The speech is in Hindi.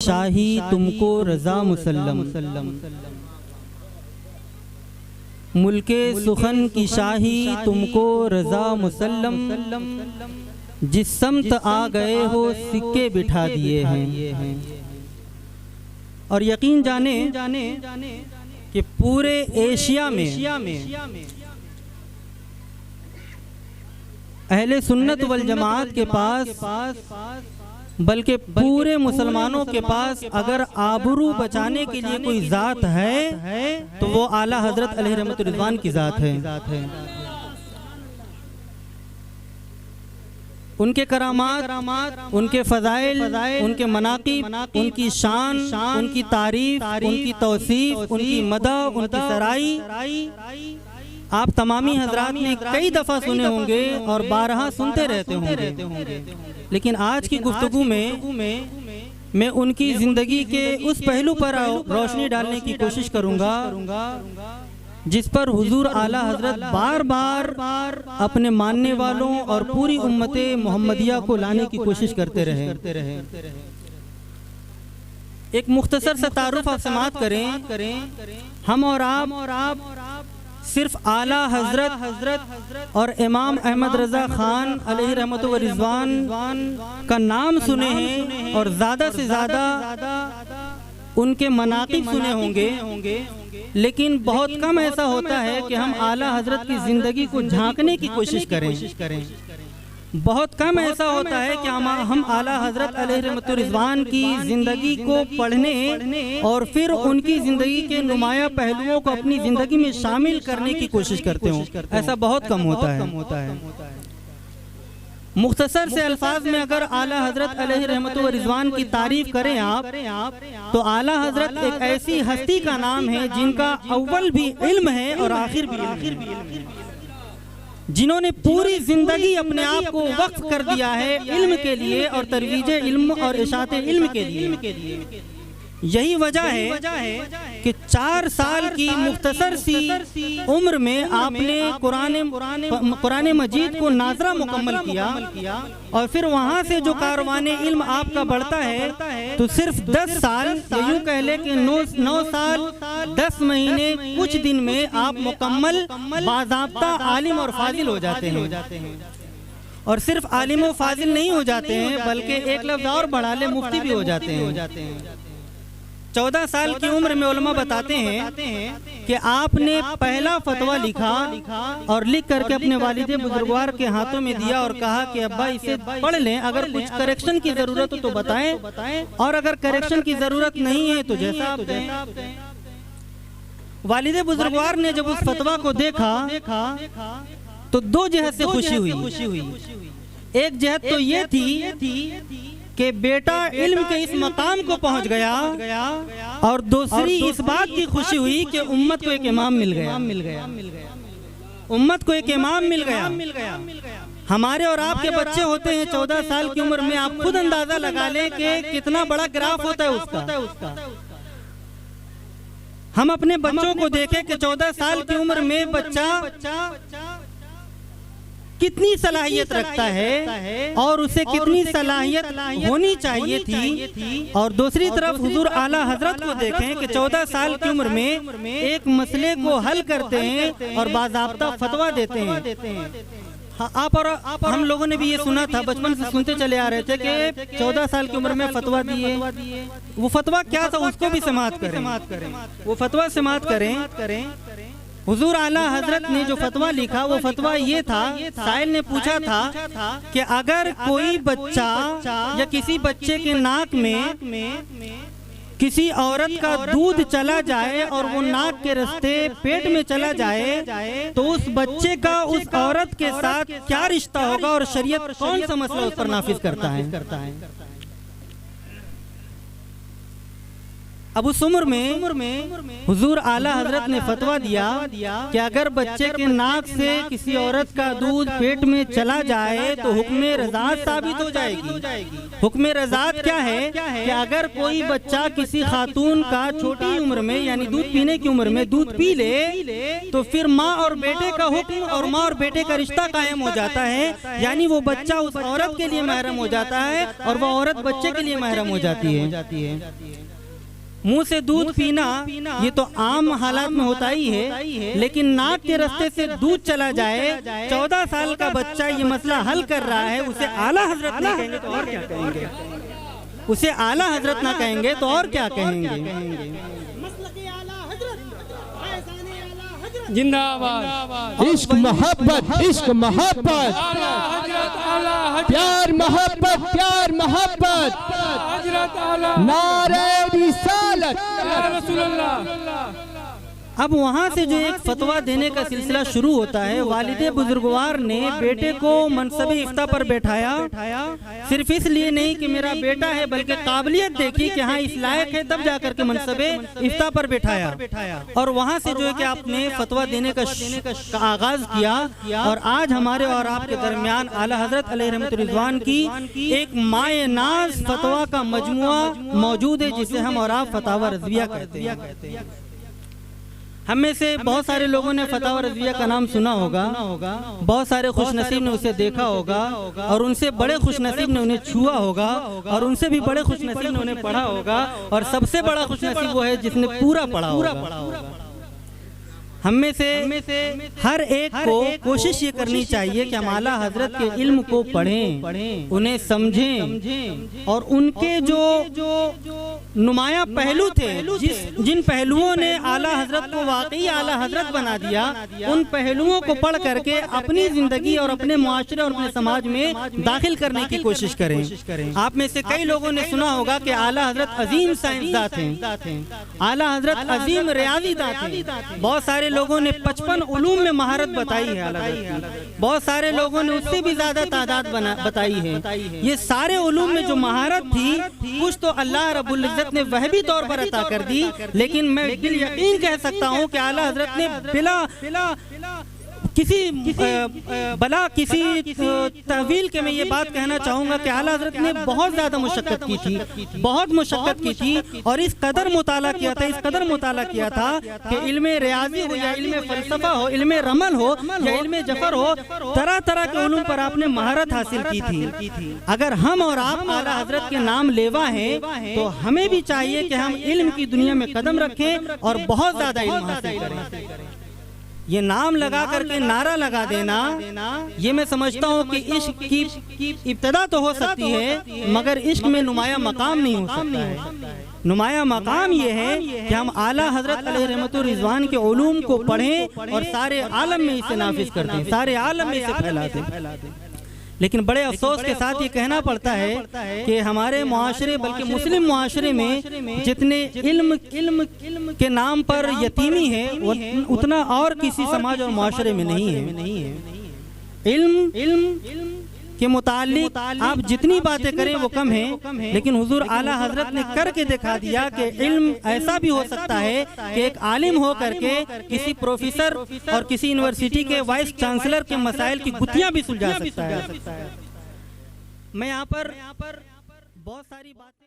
शाही तुमको रज़ा मुसल्लम, मुल्के सुखन की शाही तुमको रज़ा मुसल्लम, जिस समत आ गए हो सिक्के बिठा दिए हैं। और यकीन जाने कि पूरे एशिया में अहले सुन्नत वल जमात के पास बल्कि पूरे मुसलमानों के पास अगर आबरू बचाने के लिए कोई ज़ात है तो वो आला हजरत अलैहि रहमत रिज़वान की ज़ात है। उनके करामात, उनके फ़ज़ाइल, उनके मनाक़िब, उनकी शान, उनकी तारीफ, उनकी तौसीफ़, उनकी मदह, उनकी सराई आप तमामी हजरात ने कई दफ़ा सुने होंगे और बारहा सुनते रहते होंगे। लेकिन आज की गुफ्तगू में मैं उनकी ज़िंदगी के उस पहलू पर रोशनी डालने की कोशिश करूँगा जिस पर हुजूर आला हजरत बार बार अपने मानने वालों और पूरी उम्मते मोहम्मदिया को लाने की कोशिश करते रहे। एक मुख्तसर सा तारुफ आप समाअत करें। हम और आप सिर्फ आला हजरत और इमाम अहमद रज़ा खान अलैहि रहमत व रिज़वान का नाम सुने हैं और ज़्यादा से ज़्यादा उनके मनाक़िब सुने होंगे, लेकिन बहुत कम ऐसा होता है कि हम आला हजरत की ज़िंदगी को झांकने की कोशिश करें। बहुत कम ऐसा होता है कि हम आला हजरत अलैहि रहमत रिज़वान की ज़िंदगी को पढ़ने और फिर उनकी ज़िंदगी के नुमाया पहलुओं को अपनी ज़िंदगी में शामिल करने की कोशिश करते हो। ऐसा बहुत कम होता है। मुख्तसर से अल्फाज में अगर आला हजरत अलैहि रहमत व रिज़वान की तारीफ करें आप तो आला हजरत एक ऐसी हस्ती का नाम है जिनका अव्वल भी इल्म है और आखिर भी इल्म है, जिन्होंने पूरी जिंदगी अपने आप को वक्फ कर दिया है इल्म के लिए और तरवीज इल्म और इशाते इल्म के लिए। यही वजह है कि 4 साल की मुख्तसर सी उम्र में आपने कुरान मजीद को नाजरा मुकम्मल किया और फिर वहाँ से जो कारवाने इल्म आपका बढ़ता है तो सिर्फ 10 साल यूँ कह ले कि 9 साल 10 महीने कुछ दिन में आप मुकम्मल बाज़ाब्ता आलिम और फाजिल हो जाते हैं। और सिर्फ आलिम और फाजिल नहीं हो जाते हैं बल्कि एक लफ्ज़ और बढ़ा ले मुफ्ती भी हो जाते हैं। 14 साल की उम्र में उलमा बताते हैं कि आपने पहला फतवा लिखा और लिख करके अपने वालिदे बुजुर्गवार के हाथों में दिया और कहा कि अब्बा इसे पढ़ लें, अगर कुछ करेक्शन की जरूरत हो तो बताएं और अगर करेक्शन की जरूरत नहीं है तो जैसा आप कहें। वालिदे बुजुर्गवार ने जब उस फतवा को देखा तो 2 जहत से खुशी हुई। एक जहत तो ये थी कि बेटा इल्म के इस मकाम को पहुंच गया और दूसरी इस बात की खुशी हुई कि उम्मत को एक इमाम मिल गया। उम्मत को एक इमाम मिल गया। हमारे और आपके बच्चे होते हैं 14 साल की उम्र में, आप खुद अंदाजा लगा लें कि कितना बड़ा ग्राफ होता है उसका। हम अपने बच्चों को देखें कि 14 साल की उम्र में बच्चा कितनी सलाहियत रखता है और उसे कितनी सलाहियत होनी चाहिए थी। और दूसरी तरफ हुजूर आला हजरत को देखें कि 14 साल की उम्र में एक मसले को हल करते हैं और बाज़ाब्ता फतवा देते हैं। आप और हम लोगों ने भी ये सुना था, बचपन से सुनते चले आ रहे थे कि 14 साल की उम्र में फतवा दिए। वो फतवा क्या था उसको भी समाअत करें, वो फतवा समाअत करें। हुजूर आला हजरत ने जो फतवा लिखा वो फतवा ये था, साइल ने पूछा था कि अगर कोई बच्चा या किसी बच्चे के नाक में किसी औरत का दूध चला जाए और वो नाक के रास्ते पेट में चला जाए तो उस बच्चे का उस औरत के साथ क्या रिश्ता होगा और शरीयत कौन सा मसला उस पर नाफिज करता है। अब उस उम्र में हुजूर आला हजरत ने फतवा दिया कि अगर बच्चे के नाक से किसी औरत का दूध पेट में चला जाए तो हुक्म रज़ात साबित हो जाएगी। हुक्म रज़ात क्या है कि अगर कोई बच्चा किसी खातून का छोटी उम्र में यानी दूध पीने की उम्र में दूध पी ले तो फिर माँ और बेटे का हुक्म और माँ और बेटे का रिश्ता कायम हो जाता है, यानी वो बच्चा उस औरत के लिए महरम हो जाता है और वह औरत बच्चे के लिए महरम हो जाती है। मुंह से दूध पीना ये तो आम हालात में होता ही है, लेकिन नाक के रास्ते से दूध चला जाए, 14 साल का बच्चा ये मसला हल कर रहा है, उसे आला हजरत नहीं कहेंगे तो और क्या कहेंगे? उसे आला हजरत ना कहेंगे तो और क्या कहेंगे? जिंदाबाद। इश्क मोहब्बत, इश्क मोहब्बत, प्यार मोहब्बत, प्यार मोहब्बत, नारे रिसालत। अब वहाँ से जो एक फतवा देने का सिलसिला शुरू होता है, वालिदे बुजुर्गवार ने बेटे को मनसबे इफ्ता पर बैठाया, सिर्फ इसलिए नहीं कि मेरा बेटा है बल्कि काबिलियत देखी कि हाँ इस लायक है, तब जाकर के मनसबे इफ्ता पर बैठाया और वहाँ से जो है कि आपने फतवा देने का आगाज किया। और आज हमारे और आपके दरमियान आला हजरत अलैहि रहमतुर रिज़वान की एक माए नाज फतवा का मजमुआ मौजूद है, जिसे हम और आप फतावा रज़विया कहते हैं। हम में से बहुत सारे लोगों ने फतावा रज़विया का नाम सुना होगा, बहुत सारे खुशनसीब ने उसे देखा होगा और उनसे बड़े खुशनसीब ने उन्हें छुआ होगा और उनसे भी बड़े खुशनसीब ने उन्हें पढ़ा होगा और सबसे बड़ा खुशनसीब वो है जिसने पूरा पढ़ा होगा। हम में से हर एक को कोशिश ये करनी चाहिए कि हम आला हजरत के इल्म को पढ़ें, उन्हें समझें और उनके जो नुमाया पहलू थे, जिन पहलुओं ने आला हजरत को वाकई आला हजरत बना दिया, उन पहलुओं को पढ़ करके अपनी जिंदगी और अपने मुआशरे और अपने समाज में दाखिल करने की कोशिश करें। आप में से कई लोगों ने सुना होगा कि आला हजरत अजीम साइंसदान थे, आला हजरत अजीम रियाज़ीदां थे। बहुत सारे लोगों ने 55 उलूम में महारत बताई है आला हजरत की, बहुत सारे लोगों ने उससे भी ज्यादा तादाद बताई है। ये सारे उलूम में जो महारत थी, कुछ तो अल्लाह रब्बुल इज्जत ने वह भी तौर पर अता कर दी, लेकिन मैं बिल यकीन कह सकता हूँ कि आला हजरत ने बिला किसी तहवील के मैं ये बात कहना चाहूँगा कि आला हजरत ने बहुत ज़्यादा मुशक्क़त की थी, बहुत मुशक्क़त की थी और इस कदर मुताला किया था, कि इल्मे रियाजी हो या इल्मे फ़लसफ़ा हो, इल्मे रमल हो या इल्मे जफ़र हो, तरह तरह के उलूम पर आपने महारत हासिल की थी। अगर हम और आप आला हजरत के नाम लेवा हैं तो हमें भी चाहिए कि हम इल्म की दुनिया में कदम रखें और बहुत ज़्यादा इल्म हासिल करें। ये नाम लगा करके नारा लगा देना, ये मैं समझता हूँ कि इश्क की इब्तिदा तो हो सकती है, मगर इश्क में नुमाया मकाम नहीं हो सकता है। नुमाया मकाम ये है कि हम आला हजरत अलैहि रहमतुर रिज़वान के उलूम को पढ़ें और सारे आलम में इसे नाफिज कर दें, सारे आलम में इसे फैला दें। लेकिन बड़े अफसोस के साथ ये कहना पड़ता है कि हमारे मुआशरे बल्कि मुस्लिम मुआशरे में जितने इल्म के नाम पर यतीमी है, उतना और किसी समाज और मुआशरे में नहीं है। इल्म के मुताल्लिक आप जितनी बातें करें वो कम है, लेकिन हुजूर आला हजरत ने करके दिखा दिया कि इल्म ऐसा भी हो सकता है कि एक आलिम हो करके किसी प्रोफेसर और किसी यूनिवर्सिटी के वाइस चांसलर के मसाइल की गुत्थियां भी सुलझा सकता है। मैं यहाँ पर बहुत सारी बातें